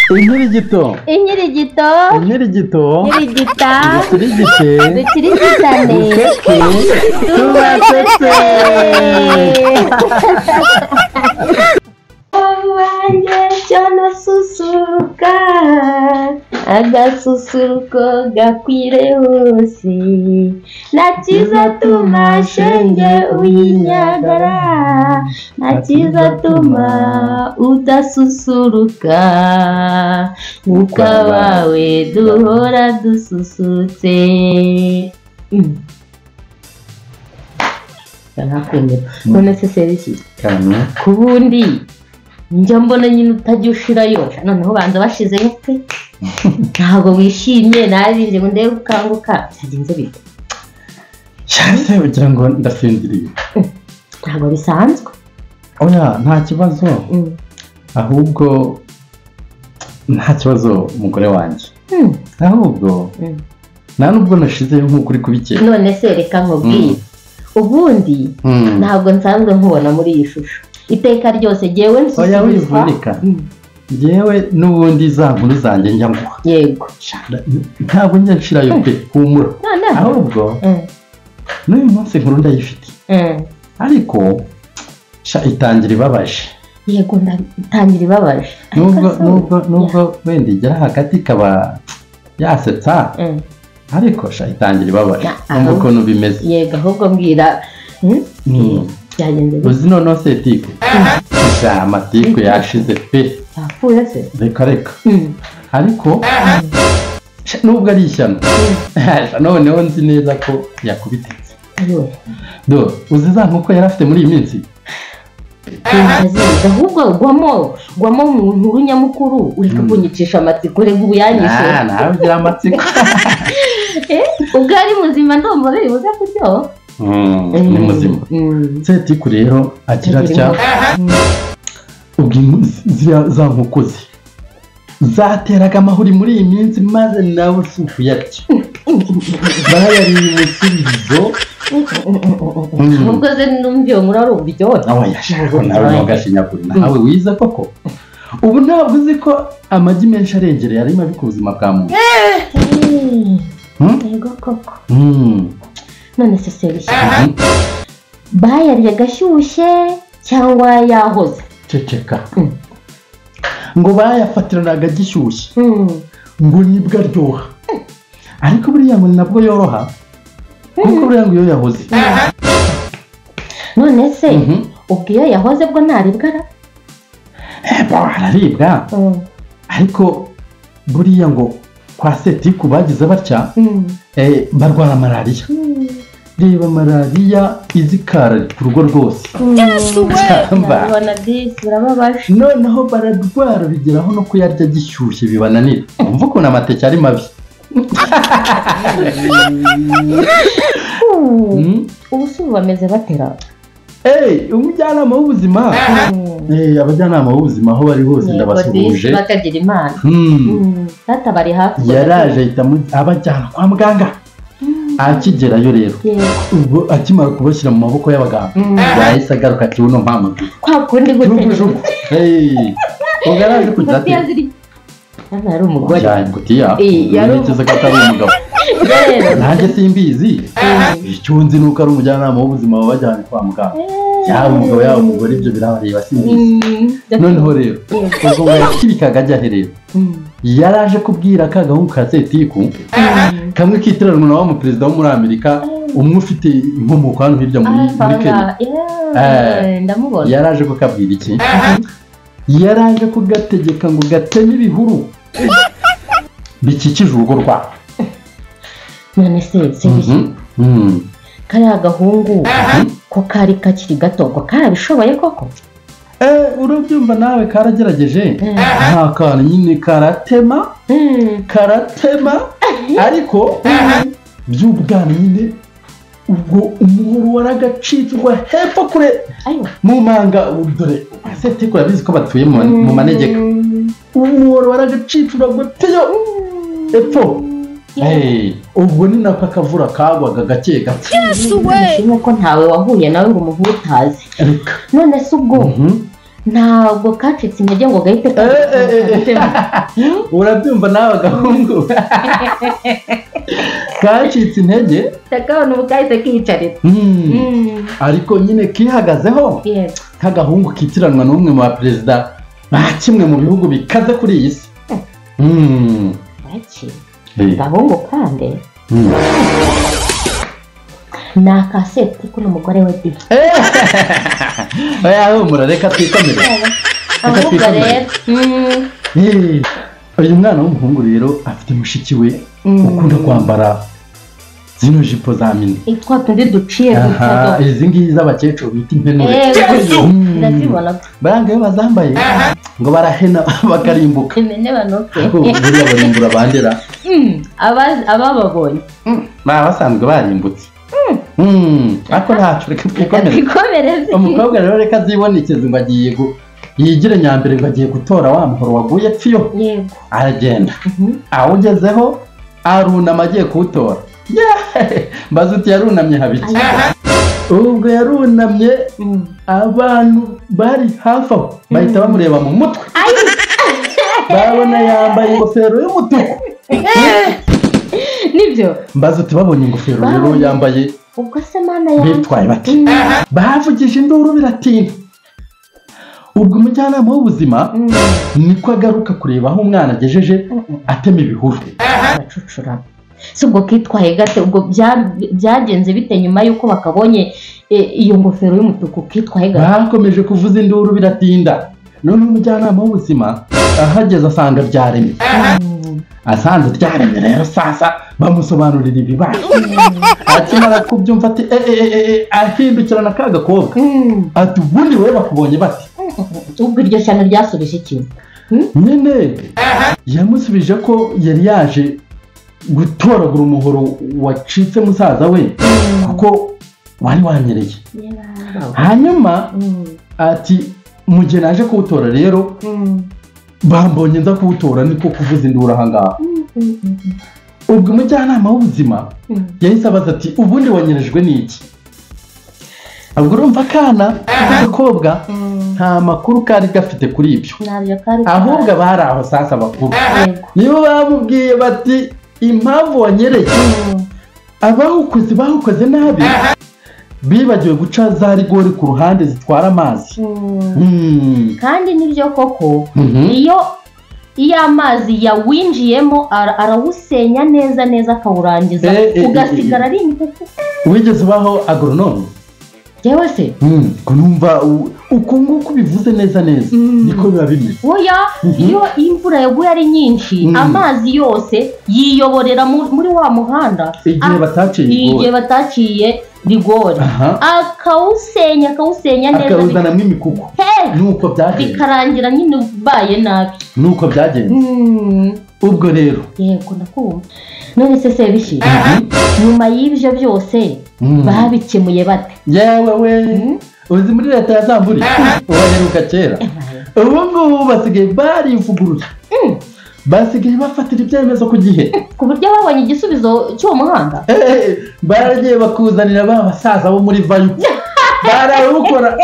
Inkirigito. Inkirigito. Inkirigito. Inkirigita. Dukirigite. Dukirigitane. Dukeke. Tubatetse. Wanjye cyane susuruka agasusuruko gakwire hose nakiza tuma shenge uyinyagara nakiza tuma udasusuruka ukabawe duhora dususurutse. Yarakwemera none se serisi Kame. kubundi njya mbona nyine utajya ushirayo noneho banza bashizeyo pe ntabwo wishimye narinze ngo ndebe ukanguka byagenze bite Cyase ugira ngo ndafindiriye. ntabwo bisanzwe Oya nta kibazo. Ahubwo nta kibazo umugore wanjye. Ahubwo nta nubwo nashizeyo nk'uko uri kubikeka. none se reka nkubwire ubundi ntabwo nsanzwe nkubona muri iyi shusho iteka ryose jyewe Oya wivurika. Jewe n'ubundi za nkuru zanjye njya nguha. yego Ntabwo njya nshirayo pe humura. noneho Ahubwo n'uyu munsi nkuru ndayifite. Ariko itangira ibabaje. yego ndatangira ibabaje Nubwo wenda igera hagati ikaba yasetsa. Ariko itangira ibabaje. Numva ukuntu bimeze. yego ahubwo mbwira byagenze bite Uzi noneho se tiku. Amatiku yashize pe. yapfuye se Reka. Ariko nubwo ari ishyano. Noneho nzi neza ko yakubitetse. ayowe Uzi za nkoko yari afite muri iyi minsi? ahubwo gwamo mu nkuru nyamukuru ureka kunyicisha amatsiko rega ubu yanyishe Nawe ugira amatsiko. ubwo ari muzima ndumva biri buze kuryoha Ni muzima. Setiku rero agira atya. Ubwo za nkoko ze zateraga amahuri muri iyi minsi maze nawe si ukuyarya. Bayariye umusubizo. ahubwo ze numva iyo nkuru ari uburyohe Nawe yashaka nawe ntugashinyagure. Nawe wiza koko. Ubu ntabwo uzi ko amagi menshi arengereye ari mabi ku buzima bwa muntu. yego koko none se serisi bayarya gashyushye cyangwa yahoze Ceceka. Ngo bayafatiranaga gishyushye. Ngo nibwo aryoha. Ariko buriya ngo nabwo yoroha. Kuko buriya ngo iyo yahoze. none se ubwo iyo yahoze bwo ntaribwara Araribwa. Ariko buriya ngo kwa Setiku bagize batya barwara malariya. Reba malariya izikara ku rugo rwose. ndabona disi birababaje Noneho bararwara bigeraho no kuyarya gishyushye bibananira. Umva ukuntu amateke ari mabi. ubu si ubu bameze batera umujyanama w'ubuzima. Abajyanama b'ubuzima aho bari hose ndabasuhuje. bakagira imana data bari hafi yaraje ahita abajyana kwa muganga. Akigerayo rero ubwo akimara kubashyira mu maboko y'abaganga yahise agaruka ati uno mpamagara kwa kundi gute ubwo yaraje kugira ati hano hari umugore gutiya ntekereza ko atari umugabo. Nanjye simbizi. Icyo nzi ni uko ari umujyanama w'ubuzima wabajyanye kwa muganga. Yaba umugabo yaba umugore ibyo birabareba simbizi. Noneho rero ubwo ngo yakibikaga ajya rero yaraje kubwira ka gahungu ka Setiku kamwe kitiranwa na wa muperezida wo muri Amerika umwe ufite inkomoko hano hirya muri Kenya. ndamubona Yaraje kukabwira iki? Yaraje kugategeka ngo gateme ibihuru bikikije urugo rwabo. none se kariya gahungu ko kari kakiri gato ngo karabishoboye koko urabyumva nawe karagerageje. Nta kantu nyine karatema ariko by'ubwana nyine ubwo umuhoro waragacicwa hepfo kure mu manga. Dore Setiku urabizi ko batuye mu manegeka. Umuhoro waragacicura guteyo hepfo. ubwo ni nako akavura kagwaga gake gake nuko ntawe wahuye nawe ngo umuhutaze none se ubwo ntabwo kacitse intege ngo gahite urabyumva nawe agahungu kacitse intege takabona ubu kahise kiyicarira ariko nyine kihagazeho k'agahungu kitiranwa n'umwe mu baperezida ba kimwe mu bihugu bikaze kuri iyi si agahungu kandi ni akaseti kuno mugore we di humura reka twikomere avuga rero uyu mwana w'umuhungu rero afite mushiki we ukunda kwambara zino jipo za mini itwa tundi duciye izi ngizi z'abakecuru bita impenure ndazibona baranga iyo bazambaye ngo barahena bakarimbuka imene banoke buriya barimbura bandera abababonye baba basanzwe barimbutse ariko ntacyo reka twikomereze umukobwa rero reka azibonekeze ngo agiye yigire nyambere ngo agiye gutora wa muhoro waguye pfiyo aragenda awugezeho arunama agiye kuwutora mbaze uti yarunamye habiki ubwo yarunamye abantu bari hafi aho bahita bamureba mu mutwe babona yambaye ingofero y'umutuku nibyo mbaze uti babonye ingofero rero yambaye ubwo se mana yanjye bitwaye bati bavugije induru biratinda ubwo umujyanama w'ubuzima niko agaruka kureba aho umwana agejeje atema ibihuru bacucura si ubwo kitwaye gate ubwo byagenze bite nyuma y'uko bakabonye iyo ngofero y'umutuku kitwaye gate bakomeje kuvuza induru biratinda none umujyanama w'ubuzima ahageze asanga byaremye asanze ryaremye rero sasa bamusobanurira ibibazo akimara kubyumva ati ahindukirana ka gakobwa ati ubundi wowe bakubonye bati ubwo iryo shyano ryasubije ikintu nyine yamusubije ko yari yaje gutoragura umuhoro wacitse musaza we kuko wari wanyereye hanyuma ati mu gihe naje kuwutora rero bambonye nza kuwutora niko kuvuza induru ahangaha ubwo umujyanama w'ubuzima yahise abaza ati ubundi wanyerejwe n'iki ubwo urumva akana k'agakobwa nta makuru kari gafite kuri ibyo ahubwo bari aho sasa bakuru nibo bamubwiye bati impamvu wanyereye bahukoze nabi bibagiwe guca za rigori ku ruhande zitwara amazi kandi nibyo koko iyo amazi yawinjiyemo arawusenya neza neza akawurangiza ugasigara ari imituku wigeze ubaho agoronome yewe se numva uko nguko bivuze neza niko biba bimeze oya iyo imvura yaguye ari nyinshi amazi yose yiyoborera muri wa muhanda igihe bataciye rigori akawusenya neza akawuzanamo imikuku nuko byagenze bikarangira nyine ubaye nabi nuko byagenze ubwo rero yego ndakumva none se sebishye nyuma y'ibyo byose babikemuye bate yewe we uzi muri leta ya Zamburi ubaheruka kera ubu ngubu basigaye barivuguruye basigaye bafatira ibyemezo ku gihe ku buryo babonye igisubizo cy'uwo muhanda baragiye bakuzanira ba basaza bo muri vayu barawukora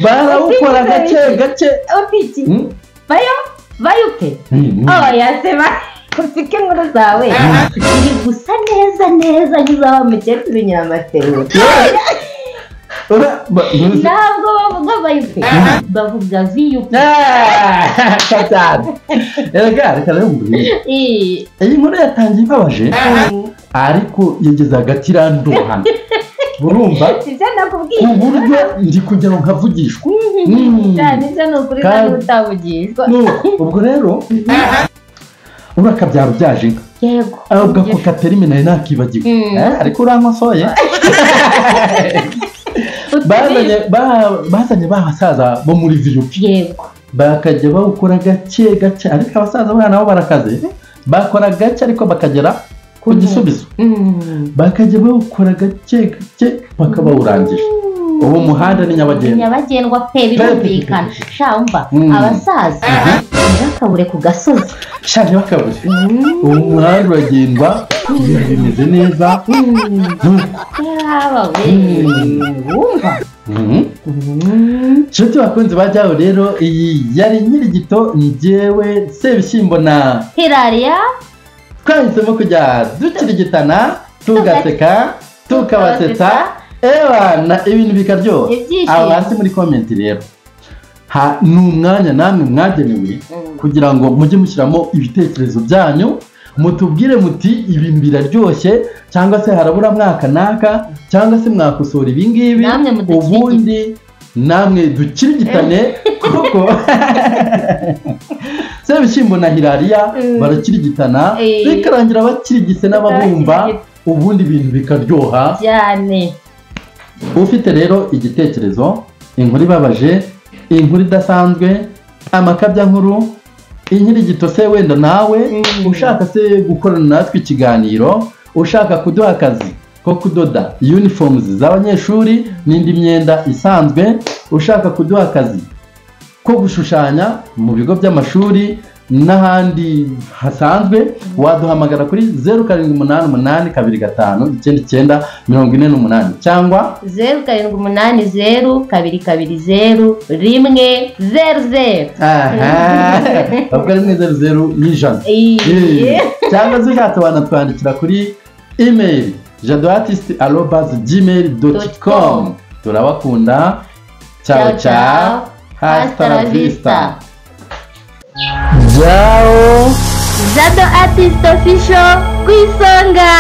barawukora gake bayuke yaseba ufite inkuru zawe iri gusa neza nyuzaba mukecuru nyiramatero ntabwo bavuga bayuke bavuga viyuke reka rero mbwira iyi nkuru yatangiye ibabaje ariko yageze hagati iranduhana urumva ku buryo ndi kugira ngo nkavugishwa nibyo ni ukuri kandi utavugishwa ubwo rero urakabyara ubyaje inka yego ahubwo ako katerime nari nakibagiwe ariko urankosoye bazanye basaza bo muri viyupi yego bakajya bawukora gake ariko abasaza bana nabo barakaze bakora gake ariko bakagera ku gisubizo bakajya bawukora gake paka bawurangije ubu muhanda ni nyabagendwa pe birumvikana shamba abasaza bakabure ku gasozi shanje bakabure ubu muhanda uragendwa bimeze neza wumva nshuti bakunzi bajyaho rero, iyi yari Inkirigito, njyewe Sebishyimbo na Hilaria. Twahisemo kujya dukirigitana, tugaseka, tukabasetsa, ebana ibintu bikaryoha. Aba hasi muri comment rero ni umwanya namwe mwagenewe kugira ngo mujye mushyiramo ibitekerezo byanyu, mutubwire muti ibi biraryoshye cyangwa se harabura mwaka naka cyangwa se mwakosora ibi ngibi, ubundi namwe dukirigitane kuko Sebishyimbo na Hilaria barakirigitana bikarangira bakirigise n'ababumva, ubundi ibintu bikaryoha cyane. Ufite rero igitekerezo, inkuru ibabaje, inkuru idasanzwe, amakabya nkuru, Inkirigito se wenda nawe ushaka se gukorana natwe ikiganiro, ushaka kuduha akazi ko kudoda uniforms z'abanyeshuri n'indi myenda isanzwe, ushaka kuduha akazi ko gushushanya mu bigo by'amashuri n'ahandi hasanzwe, waduhamagara kuri 0788259948 cyangwa 0780220100. Babwo ari 00 y'ijana. Cyangwa se ushatse wanatwandikira kuri email jadoartist@gmail.com. Turabakunda. Ciao ciao. Hasta la vista. Ciao. Jado Artist Official ku isonga.